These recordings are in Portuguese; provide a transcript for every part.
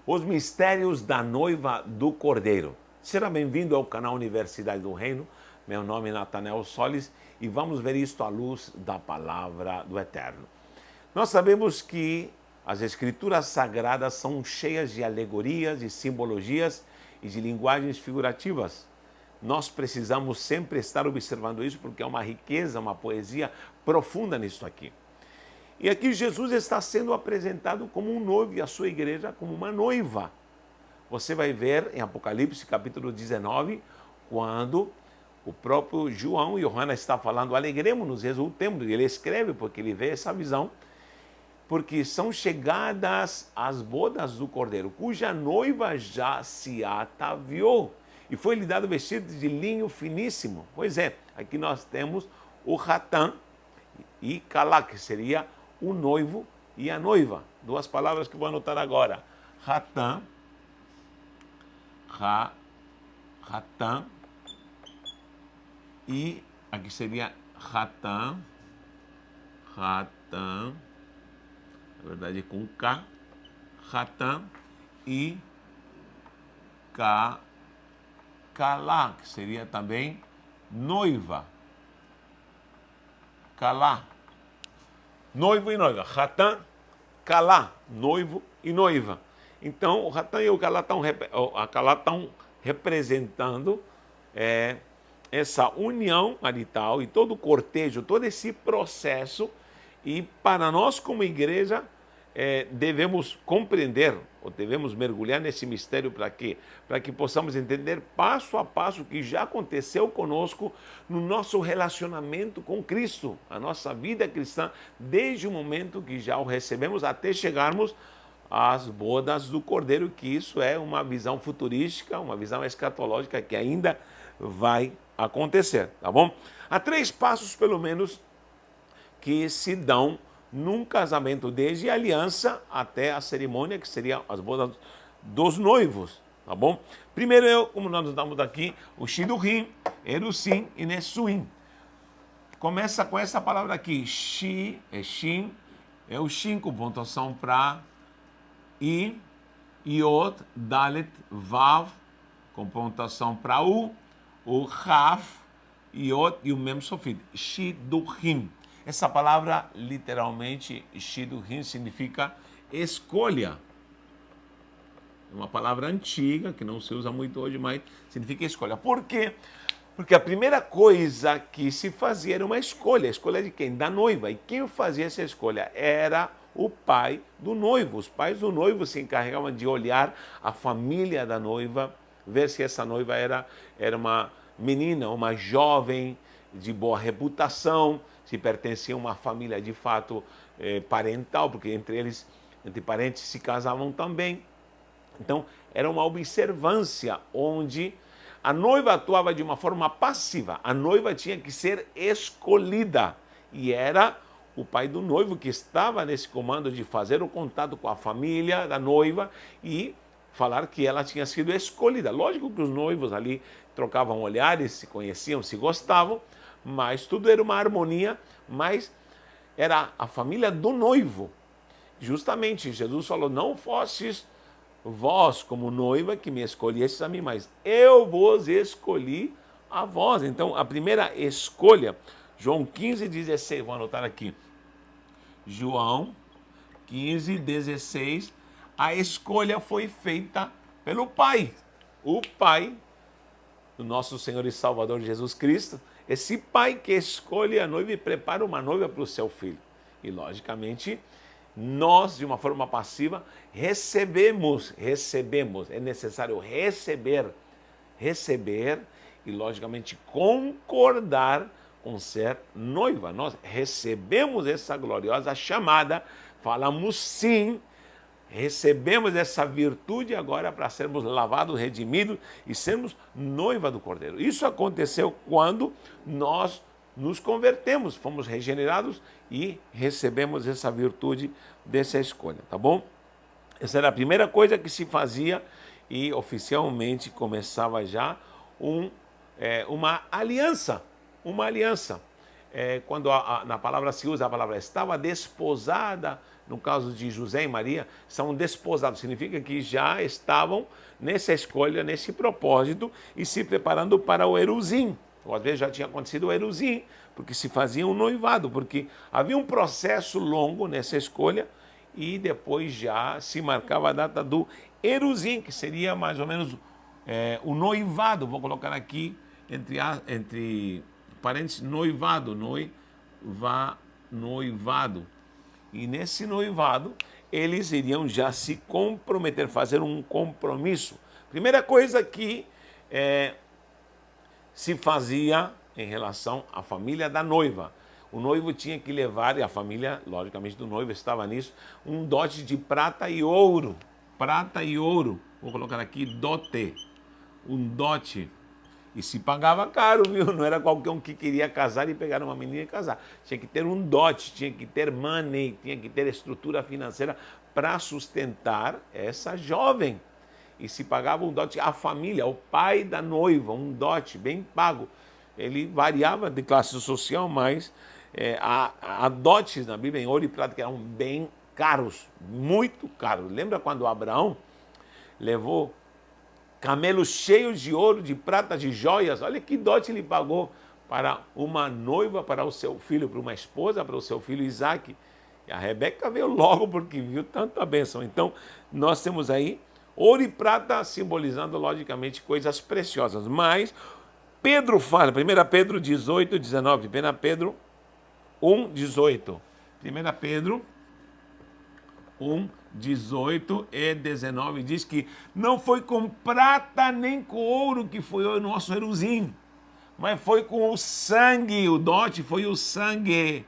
Os mistérios da noiva do Cordeiro. Seja bem-vindo ao canal Universidade do Reino. Meu nome é Natanael Solis e vamos ver isto à luz da palavra do Eterno. Nós sabemos que as escrituras sagradas são cheias de alegorias, de simbologias e de linguagens figurativas. Nós precisamos sempre estar observando isso porque é uma riqueza, uma poesia profunda nisso aqui. E aqui Jesus está sendo apresentado como um noivo e a sua igreja como uma noiva. Você vai ver em Apocalipse capítulo 19, quando o próprio João e Johanna está falando, alegremos-nos, exultemos, ele escreve porque ele vê essa visão, porque são chegadas as bodas do Cordeiro, cuja noiva já se ataviou e foi lhe dado vestido de linho finíssimo. Pois é, aqui nós temos o Hatã e Calá, que seria o noivo e a noiva. Duas palavras que vou anotar agora. Hatã, Hatã, e aqui seria Hatã, na verdade com K, Hatã e Calá, que seria também noiva. Calá. Noivo e noiva. Hatã, Calá, noivo e noiva. Então, o Hatã e o Calá estão representando essa união marital e todo o cortejo, todo esse processo. E para nós, como igreja, devemos compreender, ou devemos mergulhar nesse mistério para quê? Para que possamos entender passo a passo o que já aconteceu conosco no nosso relacionamento com Cristo, a nossa vida cristã, desde o momento que já o recebemos até chegarmos às bodas do Cordeiro, que isso é uma visão futurística, uma visão escatológica que ainda vai acontecer, tá bom? Há 3 passos, pelo menos, que se dão num casamento, desde a aliança até a cerimônia, que seria as bodas dos noivos, tá bom? Primeiro, como nós damos aqui, o Shidurim, Erusim e Nessuim. Começa com essa palavra aqui, Shi, Shin, é o Shin com pontuação para I, Iot, Dalet, Vav, com pontuação para o Raf, Iot e o mesmo sofrido, Shidurim. Essa palavra, literalmente, Shidurim, significa escolha. É uma palavra antiga, que não se usa muito hoje, mas significa escolha. Por quê? Porque a primeira coisa que se fazia era uma escolha. A escolha de quem? Da noiva. E quem fazia essa escolha? Era o pai do noivo. Os pais do noivo se encarregavam de olhar a família da noiva, ver se essa noiva era uma menina, uma jovem de boa reputação, se pertencia a uma família de fato parental, porque entre parentes se casavam também. Então, era uma observância onde a noiva atuava de uma forma passiva. A noiva tinha que ser escolhida e era o pai do noivo que estava nesse comando de fazer o contato com a família da noiva e falar que ela tinha sido escolhida. Lógico que os noivos ali trocavam olhares, se conheciam, se gostavam, mas tudo era uma harmonia, mas era a família do noivo. Justamente, Jesus falou, não fostes vós como noiva que me escolhestes a mim, mas eu vos escolhi a vós. Então, a primeira escolha, João 15:16, vou anotar aqui. João 15:16, a escolha foi feita pelo Pai. O Pai do nosso Senhor e Salvador Jesus Cristo, esse pai que escolhe a noiva e prepara uma noiva para o seu filho. E, logicamente, nós, de uma forma passiva, recebemos, é necessário receber e, logicamente, concordar com ser noiva. Nós recebemos essa gloriosa chamada, falamos sim, recebemos essa virtude agora para sermos lavados, redimidos e sermos noiva do Cordeiro. Isso aconteceu quando nós nos convertemos, fomos regenerados e recebemos essa virtude dessa escolha, tá bom? Essa era a primeira coisa que se fazia e oficialmente começava já uma aliança. quando na palavra se usa a palavra estava desposada, no caso de José e Maria, são desposados, significa que já estavam nessa escolha, nesse propósito e se preparando para o Eruzim. Ou às vezes já tinha acontecido o Eruzim, porque se fazia um noivado, porque havia um processo longo nessa escolha e depois já se marcava a data do Eruzim, que seria mais ou menos o noivado. Vou colocar aqui entre parênteses, noivado. E nesse noivado, eles iriam já se comprometer, fazer um compromisso. Primeira coisa que se fazia em relação à família da noiva. O noivo tinha que levar, e a família, logicamente, do noivo estava nisso, um dote de prata e ouro. Prata e ouro. Vou colocar aqui dote. Um dote. E se pagava caro, viu? Não era qualquer um que queria casar e pegar uma menina e casar. Tinha que ter um dote, tinha que ter money, tinha que ter estrutura financeira para sustentar essa jovem. E se pagava um dote à família, ao pai da noiva, um dote bem pago. Ele variava de classe social, mas há dotes na Bíblia em ouro e prata que eram bem caros, muito caros. Lembra quando Abraão levou camelos cheios de ouro, de prata, de joias? Olha que dote ele pagou para uma noiva, para o seu filho, para uma esposa, para o seu filho Isaac. E a Rebeca veio logo porque viu tanta bênção. Então, nós temos aí ouro e prata simbolizando, logicamente, coisas preciosas. Mas Pedro fala, 1 Pedro 18, 19, 1 Pedro 1, 18. 1 Pedro 1, 18 e 19 diz que não foi com prata nem com ouro que foi o nosso Eruzim, mas foi com o sangue, o dote foi o sangue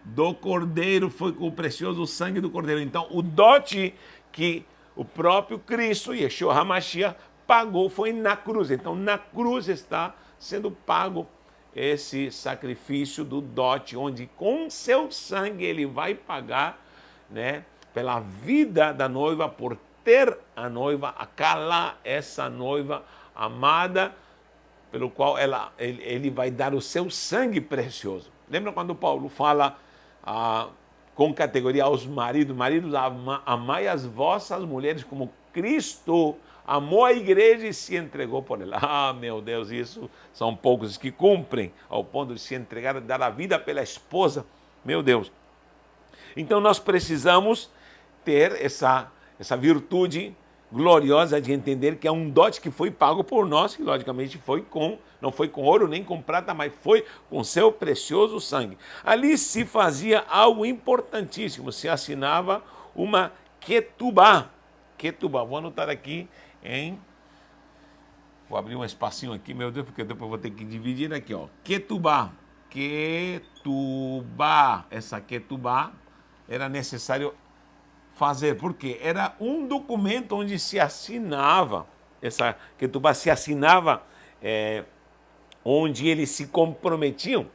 do Cordeiro, foi com o precioso sangue do Cordeiro. Então, o dote que o próprio Cristo, Yeshua HaMashiach, pagou foi na cruz. Então, na cruz está sendo pago esse sacrifício do dote, onde com seu sangue ele vai pagar, né, pela vida da noiva, por ter a noiva, a calar essa noiva amada, pelo qual ele vai dar o seu sangue precioso. Lembra quando Paulo fala com categoria aos maridos: maridos, amai as vossas mulheres como Cristo amou a igreja e se entregou por ela. Ah, meu Deus, isso são poucos que cumprem ao ponto de se entregar, dar a vida pela esposa. Meu Deus. Então nós precisamos ter essa virtude gloriosa de entender que é um dote que foi pago por nós, que logicamente não foi com ouro nem com prata, mas foi com seu precioso sangue. Ali se fazia algo importantíssimo, se assinava uma ketubá. Ketubá, vou anotar aqui vou abrir um espacinho aqui, meu Deus, porque depois vou ter que dividir aqui, ó. Ketubá. Ketubá. Essa ketubá era necessário fazer, porque era um documento onde se assinava, essa ketubá se assinava, onde eles se comprometiam.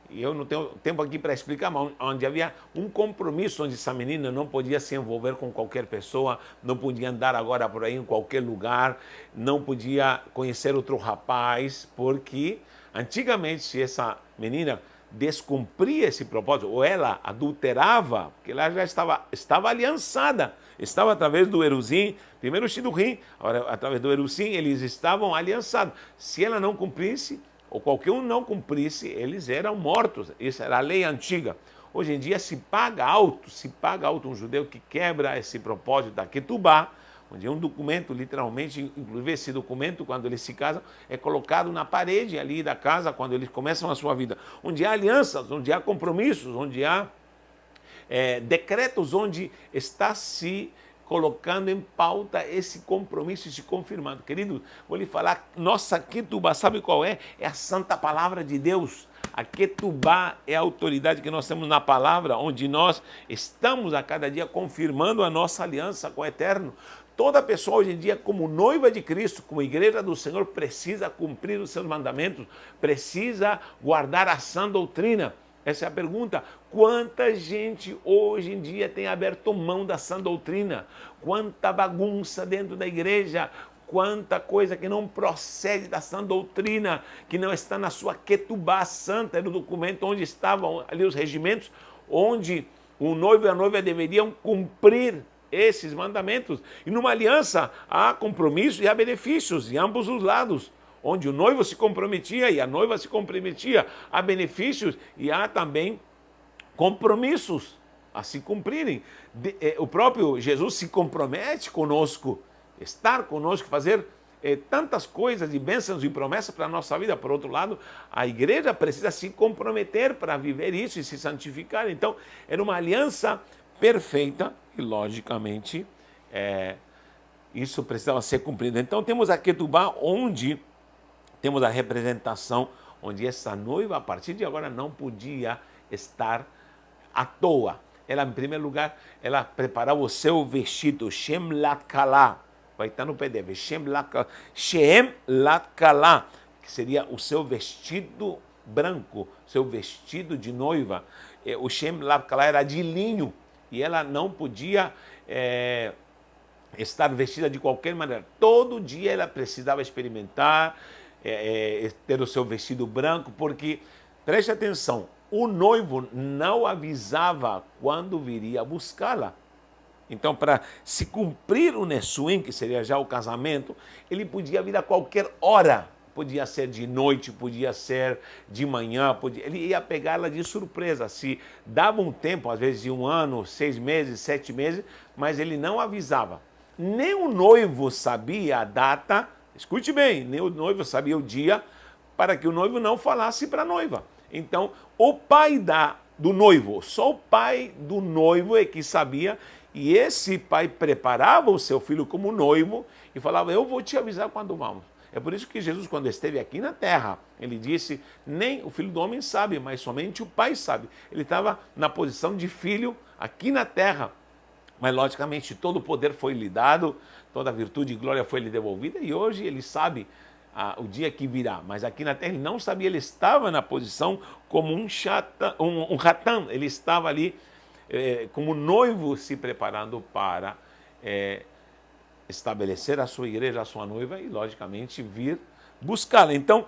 E eu não tenho tempo aqui para explicar, mas onde havia um compromisso, onde essa menina não podia se envolver com qualquer pessoa, não podia andar agora por aí em qualquer lugar, não podia conhecer outro rapaz, porque antigamente, se essa menina descumpria esse propósito, ou ela adulterava, porque ela já estava aliançada, estava através do Eruzim, primeiro o Shidduchim, agora através do Eruzim eles estavam aliançados. Se ela não cumprisse, ou qualquer um não cumprisse, eles eram mortos. Isso era a lei antiga. Hoje em dia se paga alto um judeu que quebra esse propósito da ketubá, onde é um documento, literalmente, inclusive esse documento, quando eles se casam, é colocado na parede ali da casa, quando eles começam a sua vida, onde há alianças, onde há compromissos, onde há decretos, onde está se colocando em pauta esse compromisso e se confirmando. Querido, vou lhe falar, nossa ketubá, sabe qual é? É a santa palavra de Deus. A ketubá é a autoridade que nós temos na palavra, onde nós estamos a cada dia confirmando a nossa aliança com o Eterno. Toda pessoa hoje em dia, como noiva de Cristo, como igreja do Senhor, precisa cumprir os seus mandamentos, precisa guardar a sã doutrina. Essa é a pergunta. Quanta gente hoje em dia tem aberto mão da sã doutrina? Quanta bagunça dentro da igreja? quanta coisa que não procede da sã doutrina, que não está na sua Ketubá santa, era o documento onde estavam ali os regimentos, onde o noivo e a noiva deveriam cumprir esses mandamentos. E numa aliança há compromisso e há benefícios em ambos os lados. Onde o noivo se comprometia e a noiva se comprometia, há benefícios e há também compromissos a se cumprirem. O próprio Jesus se compromete conosco, estar conosco, fazer tantas coisas de bênçãos e promessas para a nossa vida. Por outro lado, a igreja precisa se comprometer para viver isso e se santificar. Então, era uma aliança perfeita e, logicamente, isso precisava ser cumprido. Então, temos a Ketubá, onde temos a representação, onde essa noiva, a partir de agora, não podia estar à toa. Ela, em primeiro lugar, ela preparava o seu vestido, Shem Lat Kala, vai estar no PDF, Shem Lat Kala, que seria o seu vestido branco, seu vestido de noiva. O Shem Lat Kala era de linho, e ela não podia estar vestida de qualquer maneira. Todo dia ela precisava experimentar, ter o seu vestido branco, porque, preste atenção, o noivo não avisava quando viria buscá-la. Então, para se cumprir o Nessuim, que seria já o casamento, ele podia vir a qualquer hora. Podia ser de noite, podia ser de manhã, ele ia pegá-la de surpresa. Se dava um tempo, às vezes de 1 ano, 6 meses, 7 meses, mas ele não avisava. Nem o noivo sabia a data, escute bem, nem o noivo sabia o dia, para que o noivo não falasse para a noiva. Então, o pai do noivo, só o pai do noivo é que sabia, e esse pai preparava o seu filho como noivo e falava, eu vou te avisar quando vamos. É por isso que Jesus, quando esteve aqui na terra, ele disse, nem o filho do homem sabe, mas somente o pai sabe. Ele estava na posição de filho aqui na terra, mas logicamente todo o poder foi lhe dado, toda a virtude e glória foi lhe devolvida, e hoje ele sabe o dia que virá, mas aqui na terra ele não sabia, ele estava na posição como um ratã, ele estava ali como noivo se preparando para estabelecer a sua igreja, a sua noiva e logicamente vir buscá-la. Então,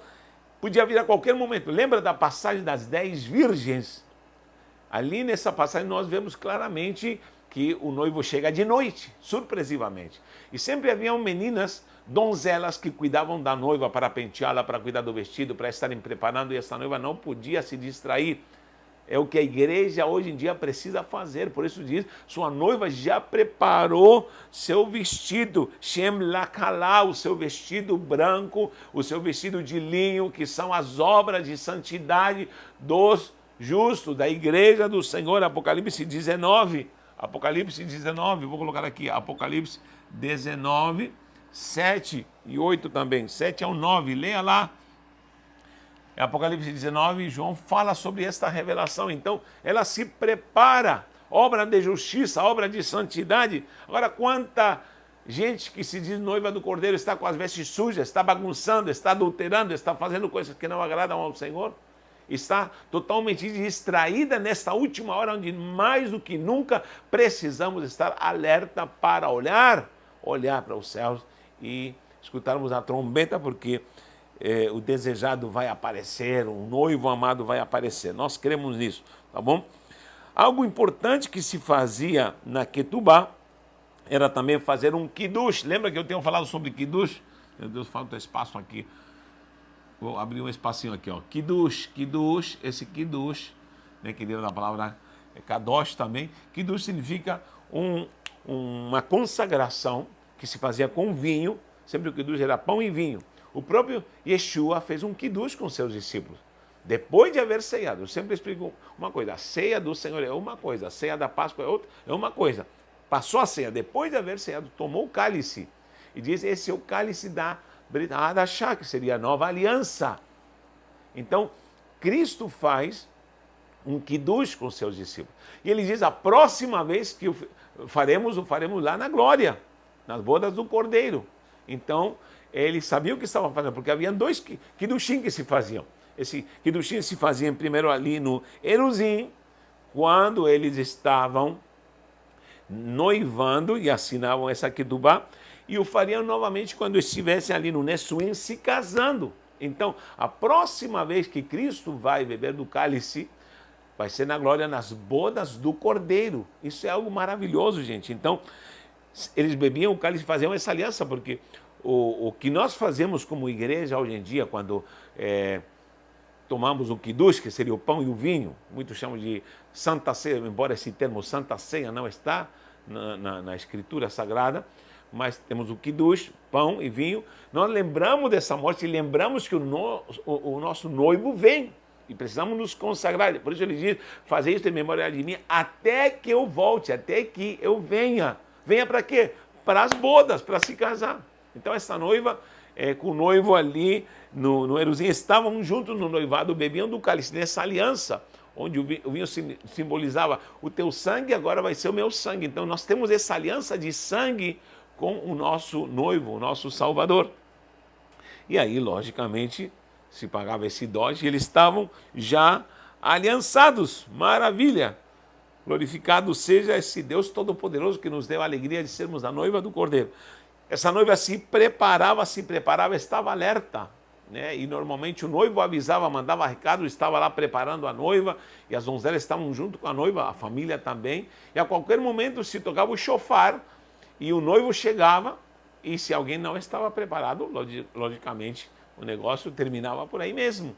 podia vir a qualquer momento. Lembra da passagem das 10 virgens? Ali nessa passagem nós vemos claramente que o noivo chega de noite, surpresivamente. E sempre haviam meninas, donzelas, que cuidavam da noiva para penteá-la, para cuidar do vestido, para estarem preparando, e essa noiva não podia se distrair. É o que a igreja hoje em dia precisa fazer. Por isso diz, sua noiva já preparou seu vestido, Shem Lakalá, o seu vestido branco, o seu vestido de linho, que são as obras de santidade dos justos, da igreja do Senhor. Apocalipse 19, vou colocar aqui, Apocalipse 19, 7 e 8 também, 7 ao 9, leia lá. Apocalipse 19, João fala sobre esta revelação. Então, ela se prepara, obra de justiça, obra de santidade. Agora, quanta gente que se diz noiva do Cordeiro está com as vestes sujas, está bagunçando, está adulterando, está fazendo coisas que não agradam ao Senhor, está totalmente distraída nesta última hora, onde mais do que nunca precisamos estar alerta para olhar para os céus e escutarmos a trombeta, porque o desejado vai aparecer, um noivo amado vai aparecer. Nós cremos nisso, tá bom? Algo importante que se fazia na Ketubá era também fazer um kiddush. Lembra que eu tenho falado sobre kiddush? Meu Deus, falta espaço aqui. Vou abrir um espacinho aqui, ó. Kiddush, esse kiddush, né, que deu na palavra kadosh também. Kiddush significa uma consagração que se fazia com vinho. Sempre o kiddush era pão e vinho. O próprio Yeshua fez um kiddush com seus discípulos. Depois de haver ceado, eu sempre explico uma coisa, a ceia do Senhor é uma coisa, a ceia da Páscoa é outra, é uma coisa. Passou a ceia, depois de haver ceado, tomou o cálice e diz, esse é o cálice da Brit Hadashah, que seria a nova aliança. Então, Cristo faz um kiddush com seus discípulos. E ele diz, a próxima vez que o faremos lá na glória, nas bodas do Cordeiro. Então, ele sabia o que estava fazendo, porque havia 2 kiddushim que se faziam. Esse kiddushim se fazia primeiro ali no Eruzim, quando eles estavam noivando e assinavam essa ketubá, e o fariam novamente quando estivessem ali no Nessuim se casando. Então, a próxima vez que Cristo vai beber do cálice, vai ser na glória nas bodas do Cordeiro. Isso é algo maravilhoso, gente. Então, eles bebiam o cálice e faziam essa aliança, porque o que nós fazemos como igreja hoje em dia, quando tomamos o kiddush, que seria o pão e o vinho, muitos chamam de Santa Ceia, embora esse termo Santa Ceia não está na Escritura Sagrada, mas temos o kiddush, pão e vinho. Nós lembramos dessa morte e lembramos que o nosso noivo vem. E precisamos nos consagrar. Por isso ele diz, fazer isso em memória de mim, até que eu volte, até que eu venha. Venha para quê? Para as bodas, para se casar. Então essa noiva, com o noivo ali no Jerusalém, estavam juntos no noivado, bebiam do cálice, nessa aliança, onde o vinho simbolizava o teu sangue, agora vai ser o meu sangue. Então nós temos essa aliança de sangue com o nosso noivo, o nosso Salvador. E aí, logicamente, se pagava esse dote, eles estavam já aliançados. Maravilha! Glorificado seja esse Deus Todo-Poderoso que nos deu a alegria de sermos a noiva do Cordeiro. Essa noiva se preparava, estava alerta, né? E normalmente o noivo avisava, mandava recado, estava lá preparando a noiva, e as donzelas estavam junto com a noiva, a família também, e a qualquer momento se tocava o chofar, e o noivo chegava, e se alguém não estava preparado, logicamente, o negócio terminava por aí mesmo.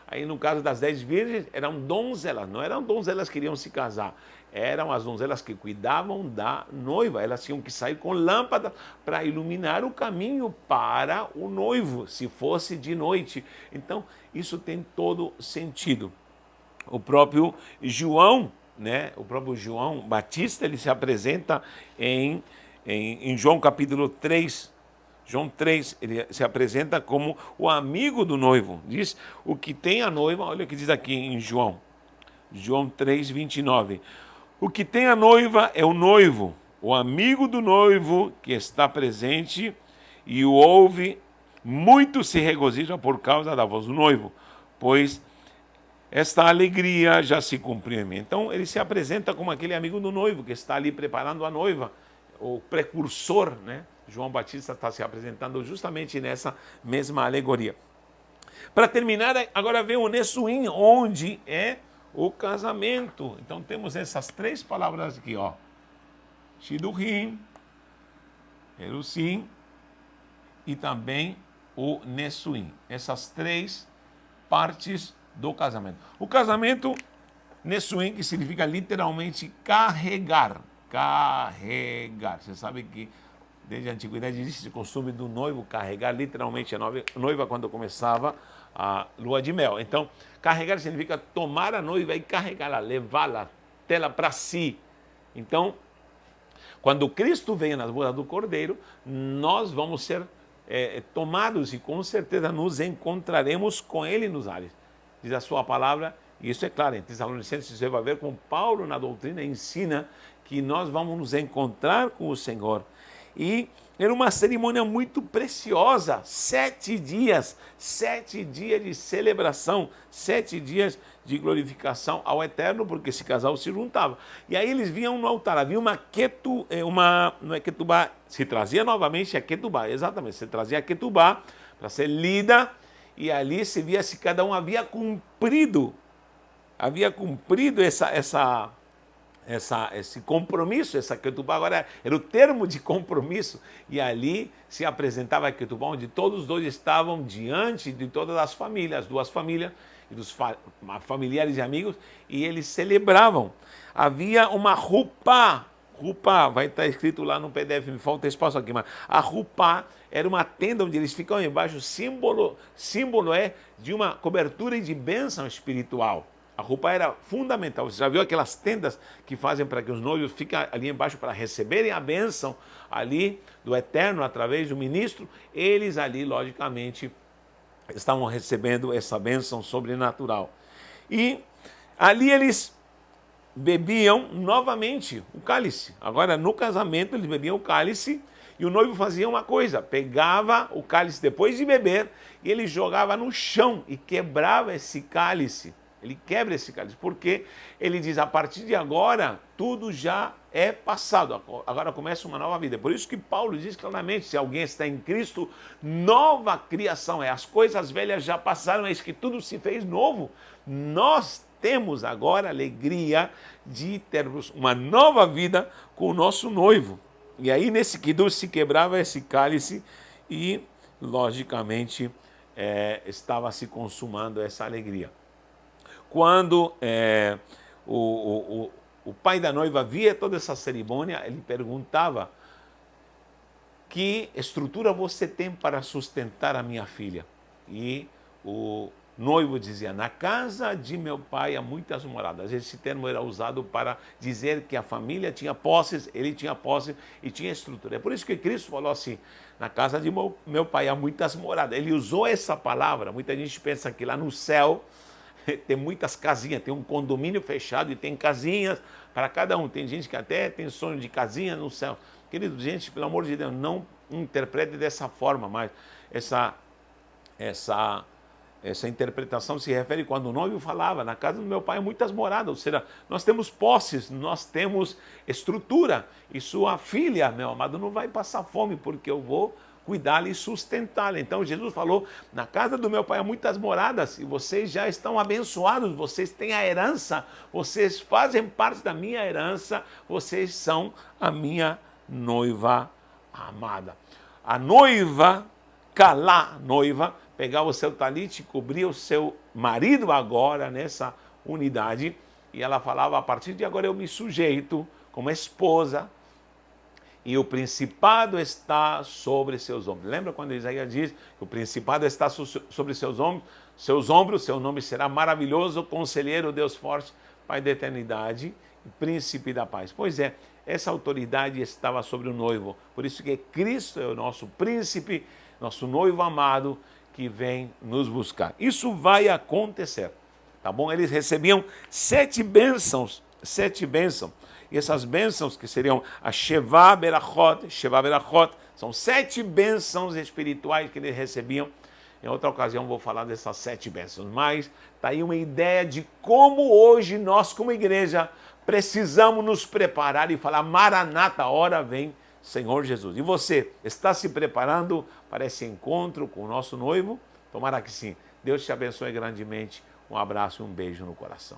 Aí no caso das 10 virgens, eram donzelas, não eram donzelas que iriam se casar, eram as donzelas que cuidavam da noiva. Elas tinham que sair com lâmpada para iluminar o caminho para o noivo, se fosse de noite. Então, isso tem todo sentido. O próprio João, né? O próprio João Batista, ele se apresenta em João capítulo 3, João 3, ele se apresenta como o amigo do noivo. Diz o que tem a noiva, olha o que diz aqui em João 3, 29. O que tem a noiva é o noivo, o amigo do noivo que está presente e o ouve, muito se regozija por causa da voz do noivo, pois esta alegria já se cumpriu em mim. Então ele se apresenta como aquele amigo do noivo que está ali preparando a noiva, o precursor, né? João Batista está se apresentando justamente nessa mesma alegoria. Para terminar, agora vem o Nessuim, onde é o casamento. Então temos essas três palavras aqui, ó. Shidurim, Erusim e também o Nessuim. Essas três partes do casamento. O casamento, Nessuim, que significa literalmente carregar. Carregar. Você sabe que desde a antiguidade existe o costume do noivo carregar literalmente a noiva quando começava a lua de mel. Então, carregar significa tomar a noiva e carregá-la, levá-la, tê-la para si. Então, quando Cristo vem nas bodas do Cordeiro, nós vamos ser tomados e com certeza nos encontraremos com Ele nos ares. Diz a sua palavra, e isso é claro, em Tessalonicenses você vai ver como Paulo na doutrina ensina que nós vamos nos encontrar com o Senhor. E era uma cerimônia muito preciosa, 7 dias de celebração, 7 dias de glorificação ao Eterno, porque esse casal se juntava. E aí eles vinham no altar, havia não é ketubá, se trazia novamente a ketubá, exatamente, se trazia a ketubá para ser lida, e ali se via se cada um havia cumprido esse compromisso, essa ketubá agora era o termo de compromisso, e ali se apresentava a ketubá, onde todos os dois estavam diante de todas as famílias, as duas famílias, e dos familiares e amigos, e eles celebravam. Havia uma rupá, vai estar escrito lá no PDF, me falta espaço aqui, mas a rupá era uma tenda onde eles ficam embaixo, símbolo é de uma cobertura e de bênção espiritual. A roupa era fundamental. Você já viu aquelas tendas que fazem para que os noivos fiquem ali embaixo para receberem a bênção ali do Eterno através do ministro? Eles ali, logicamente, estavam recebendo essa bênção sobrenatural. E ali eles bebiam novamente o cálice. Agora, no casamento, eles bebiam o cálice e o noivo fazia uma coisa, pegava o cálice depois de beber e ele jogava no chão e quebrava esse cálice. Ele quebra esse cálice, porque ele diz, a partir de agora, tudo já é passado, agora começa uma nova vida. Por isso que Paulo diz claramente, se alguém está em Cristo, nova criação é. As coisas velhas já passaram, é isso que tudo se fez novo. Nós temos agora a alegria de termos uma nova vida com o nosso noivo. E aí nesse Kiddush se quebrava esse cálice e, logicamente, estava se consumando essa alegria. Quando o pai da noiva via toda essa cerimônia, ele perguntava, que estrutura você tem para sustentar a minha filha? E o noivo dizia, na casa de meu pai há muitas moradas. Esse termo era usado para dizer que a família tinha posses, ele tinha posses e tinha estrutura. É por isso que Cristo falou assim, na casa de meu pai há muitas moradas. Ele usou essa palavra, muita gente pensa que lá no céu tem muitas casinhas, tem um condomínio fechado e tem casinhas para cada um. Tem gente que até tem sonho de casinha no céu. Querido, gente, pelo amor de Deus, não interprete dessa forma, mas essa interpretação se refere quando o noivo falava, na casa do meu pai há muitas moradas, ou seja, nós temos posses, nós temos estrutura, e sua filha, meu amado, não vai passar fome, porque eu vou cuidá-la e sustentá-la. Então Jesus falou, na casa do meu pai há muitas moradas, e vocês já estão abençoados, vocês têm a herança, vocês fazem parte da minha herança, vocês são a minha noiva amada. A noiva, Kalá, noiva, pegava o seu talite, cobria o seu marido agora nessa unidade, e ela falava, a partir de agora eu me sujeito como esposa, e o principado está sobre seus ombros. Lembra quando Isaías diz que o principado está sobre seus ombros, seu nome será maravilhoso, conselheiro, Deus forte, Pai da eternidade, príncipe da paz. Pois é, essa autoridade estava sobre o noivo, por isso que Cristo é o nosso príncipe, nosso noivo amado, que vem nos buscar. Isso vai acontecer, tá bom? Eles recebiam 7 bênçãos, e essas bênçãos que seriam a Sheva Berachot, são 7 bênçãos espirituais que eles recebiam. Em outra ocasião vou falar dessas 7 bênçãos, mas está aí uma ideia de como hoje nós como igreja precisamos nos preparar e falar, Maranata, a hora vem, Senhor Jesus. E você, está se preparando para esse encontro com o nosso noivo? Tomara que sim. Deus te abençoe grandemente. Um abraço e um beijo no coração.